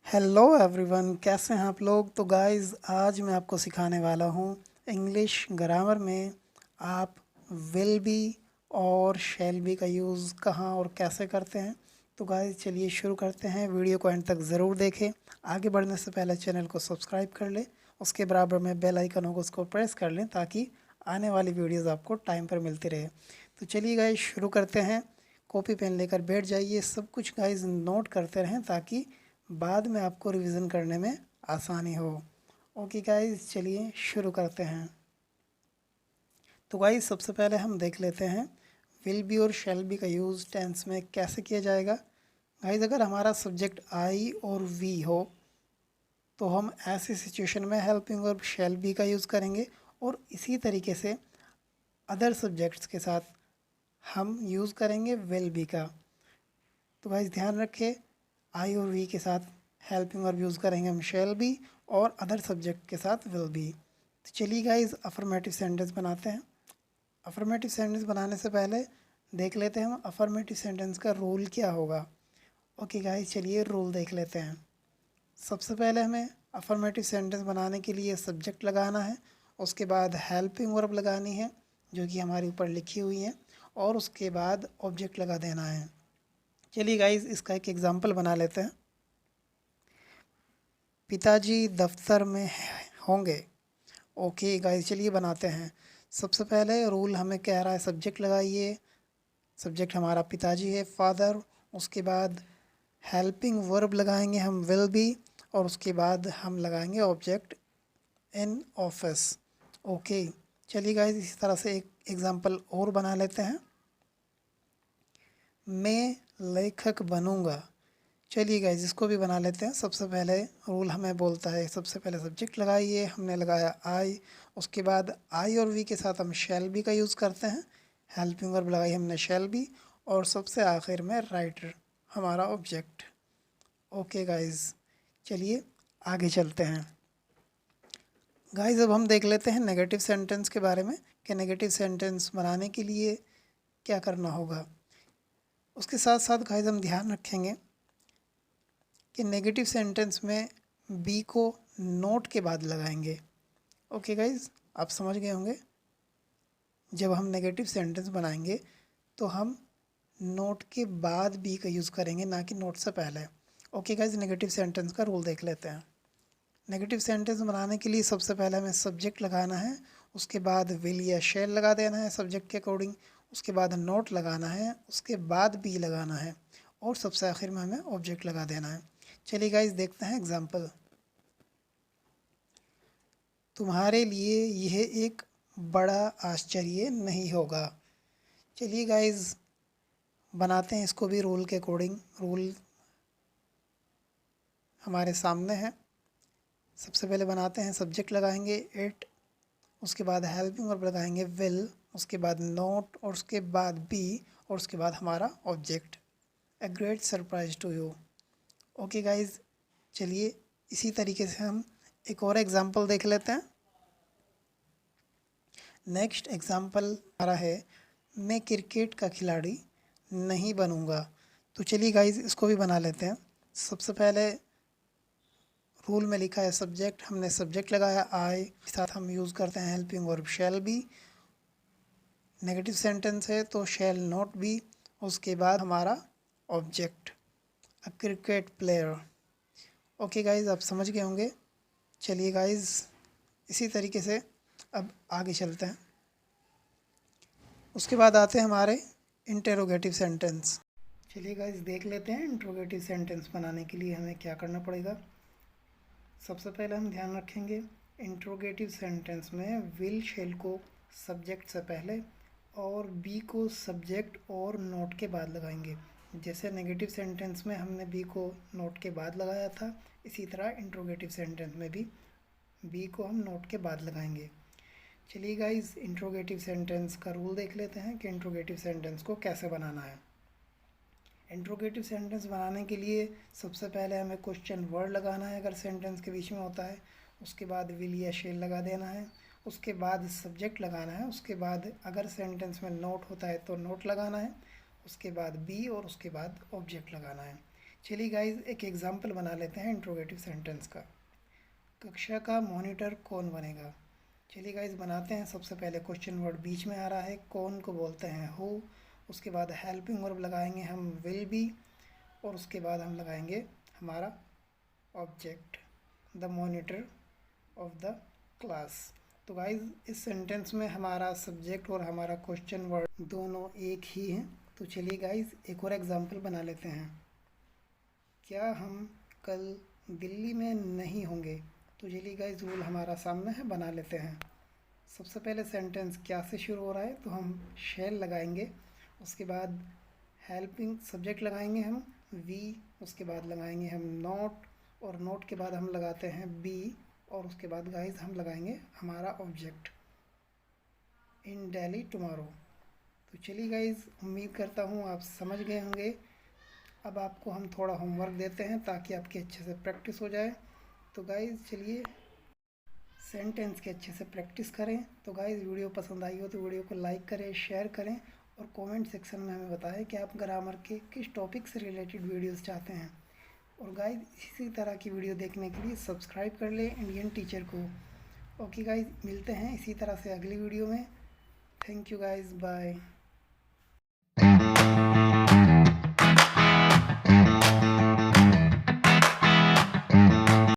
Hello everyone, कैसे हैं आप लोग। तो गाइस, आज मैं आपको सिखाने वाला हूँ इंग्लिश ग्रामर में आप विल बी और शैल बी का यूज़ कहाँ और कैसे करते हैं। तो गाइस चलिए शुरू करते हैं। वीडियो को एंड तक ज़रूर देखें। आगे बढ़ने से पहले चैनल को सब्सक्राइब कर लें, उसके बराबर में बेल आइकन होगा उसको प्रेस कर लें ताकि आने वाली वीडियोज़ आपको टाइम पर मिलती रहे। तो चलिए गाइस शुरू करते हैं। कॉपी पेन लेकर बैठ जाइए। सब कुछ गाइस नोट करते रहें ताकि बाद में आपको रिवीजन करने में आसानी हो। ओके गाइस, चलिए शुरू करते हैं। तो गाइस सबसे पहले हम देख लेते हैं विल बी और शैल बी का यूज़ टेंस में कैसे किया जाएगा। गाइस अगर हमारा सब्जेक्ट आई और वी हो तो हम ऐसी सिचुएशन में हेल्पिंग वर्ब शैल बी का यूज़ करेंगे, और इसी तरीके से अदर सब्जेक्ट्स के साथ हम यूज़ करेंगे विल बी का। तो गाइस ध्यान रखें, आई और वी के साथ हेल्पिंग वर्ब यूज़ करेंगे हम शैल बी, और अदर सब्जेक्ट के साथ विल बी। तो चलिए गाइस अफर्मेटिव सेंटेंस बनाते हैं। अफर्मेटिव सेंटेंस बनाने से पहले देख लेते हैं हम अफर्मेटिव सेंटेंस का रूल क्या होगा। ओके गाइस, चलिए रूल देख लेते हैं। सबसे पहले हमें अफर्मेटिव सेंटेंस बनाने के लिए सब्जेक्ट लगाना है, उसके बाद हेल्पिंग वर्ब लगानी है जो कि हमारे ऊपर लिखी हुई है, और उसके बाद ऑब्जेक्ट लगा देना है। चलिए गाइस इसका एक एग्जांपल बना लेते हैं। पिताजी दफ्तर में होंगे। ओके गाइस, चलिए बनाते हैं। सबसे पहले रूल हमें कह रहा है सब्जेक्ट लगाइए। सब्जेक्ट हमारा पिताजी है, फादर। उसके बाद हेल्पिंग वर्ब लगाएंगे हम विल बी, और उसके बाद हम लगाएंगे ऑब्जेक्ट इन ऑफिस। ओके, चलिए गाइस इसी तरह से एक एग्जांपल और बना लेते हैं। मैं लेखक बनूंगा। चलिए गाइस इसको भी बना लेते हैं। सबसे पहले रूल हमें बोलता है सबसे पहले सब्जेक्ट लगाइए, हमने लगाया आई। उसके बाद आई और वी के साथ हम शैल बी का यूज़ करते हैं। हेल्पिंग वर्ब लगाई हमने शैल बी, और सबसे आखिर में राइटर हमारा ऑब्जेक्ट। ओके गाइस, चलिए आगे चलते हैं। गाइस अब हम देख लेते हैं नेगेटिव सेंटेंस के बारे में कि नेगेटिव सेंटेंस बनाने के लिए क्या करना होगा। उसके साथ साथ गाइस हम ध्यान रखेंगे कि नेगेटिव सेंटेंस में बी को नोट के बाद लगाएंगे। ओके गाइज, आप समझ गए होंगे। जब हम नेगेटिव सेंटेंस बनाएंगे तो हम नोट के बाद बी का यूज़ करेंगे, ना कि नोट से पहले। ओके गाइज, नेगेटिव सेंटेंस का रूल देख लेते हैं। नेगेटिव सेंटेंस बनाने के लिए सबसे पहले हमें सब्जेक्ट लगाना है, उसके बाद विल या शैल लगा देना है सब्जेक्ट के अकॉर्डिंग, उसके बाद नोट लगाना है, उसके बाद बी लगाना है, और सबसे आखिर में हमें ऑब्जेक्ट लगा देना है। चलिए गाइज देखते हैं एग्जाम्पल। तुम्हारे लिए यह एक बड़ा आश्चर्य नहीं होगा। चलिए गाइज बनाते हैं इसको भी रूल के अकॉर्डिंग। रूल हमारे सामने है। सबसे पहले बनाते हैं सब्जेक्ट लगाएंगे इट, उसके बाद हेल्पिंग वर्ब लगाएंगे विल, उसके बाद नोट, और उसके बाद बी, और उसके बाद हमारा object. A great surprise to you. Okay guys, चलिए इसी तरीके से हम एक और एग्जांपल देख लेते हैं। नेक्स्ट एग्जांपल हमारा है मैं क्रिकेट का खिलाड़ी नहीं बनूंगा। तो चलिए गाइज इसको भी बना लेते हैं। सबसे पहले रूल में लिखा है सब्जेक्ट, हमने सब्जेक्ट लगाया आई, के साथ हम यूज़ करते हैं helping verb shall be. Negative sentence है तो शैल नॉट बी, उसके बाद हमारा ऑब्जेक्ट अ क्रिकेट प्लेयर। ओके गाइज, आप समझ गए होंगे। चलिए गाइज इसी तरीके से अब आगे चलते हैं। उसके बाद आते हैं हमारे इंटेरोगेटिव सेंटेंस। चलिए गाइस देख लेते हैं इंट्रोगेटिव सेंटेंस बनाने के लिए हमें क्या करना पड़ेगा। सबसे पहले हम ध्यान रखेंगे इंट्रोगेटिव सेंटेंस में विल शेल को सब्जेक्ट से पहले और बी को सब्जेक्ट और नोट के बाद लगाएंगे। जैसे नेगेटिव सेंटेंस में हमने बी को नोट के बाद लगाया था, इसी तरह इंट्रोगेटिव सेंटेंस में भी बी को हम नोट के बाद लगाएंगे। चलिए गाइस इंट्रोगेटिव सेंटेंस का रूल देख लेते हैं कि इंट्रोगेटिव सेंटेंस को कैसे बनाना है। इंट्रोगेटिव सेंटेंस बनाने के लिए सबसे पहले हमें क्वेश्चन वर्ड लगाना है अगर सेंटेंस के बीच में होता है, उसके बाद विल या शेल लगा देना है, उसके बाद सब्जेक्ट लगाना है, उसके बाद अगर सेंटेंस में नोट होता है तो नोट लगाना है, उसके बाद बी, और उसके बाद ऑब्जेक्ट लगाना है। चलिए गाइस एक एग्जांपल बना लेते हैं इंट्रोगेटिव सेंटेंस का। कक्षा का मॉनिटर कौन बनेगा? चलिए गाइस बनाते हैं। सबसे पहले क्वेश्चन वर्ड बीच में आ रहा है, कौन को बोलते हैं हु। उसके बाद हेल्पिंग वर्ब लगाएंगे हम विल बी, और उसके बाद हम लगाएंगे हमारा object the monitor of the class. तो गाइस इस सेंटेंस में हमारा सब्जेक्ट और हमारा क्वेश्चन वर्ड दोनों एक ही हैं। तो चलिए गाइस एक और एग्जांपल बना लेते हैं। क्या हम कल दिल्ली में नहीं होंगे? तो चलिए गाइस रूल हमारा सामने है, बना लेते हैं। सबसे पहले सेंटेंस क्या से शुरू हो रहा है, तो हम शैल लगाएंगे। उसके बाद हेल्पिंग सब्जेक्ट लगाएंगे हम वी, उसके बाद लगाएंगे हम नोट, और नोट के बाद हम लगाते हैं बी, और उसके बाद गाइस हम लगाएंगे हमारा ऑब्जेक्ट इन दिल्ली टुमारो। तो चलिए गाइस उम्मीद करता हूँ आप समझ गए होंगे। अब आपको हम थोड़ा होमवर्क देते हैं ताकि आपकी अच्छे से प्रैक्टिस हो जाए। तो गाइस चलिए सेंटेंस के अच्छे से प्रैक्टिस करें। तो गाइस वीडियो पसंद आई हो तो वीडियो को लाइक करें, शेयर करें, और कमेंट सेक्शन में हमें बताएं कि आप ग्रामर के किस टॉपिक से रिलेटेड वीडियोस चाहते हैं। और गाइस इसी तरह की वीडियो देखने के लिए सब्सक्राइब कर लें इंडियन टीचर को। ओके गाइस, मिलते हैं इसी तरह से अगली वीडियो में। Thank you guys, bye.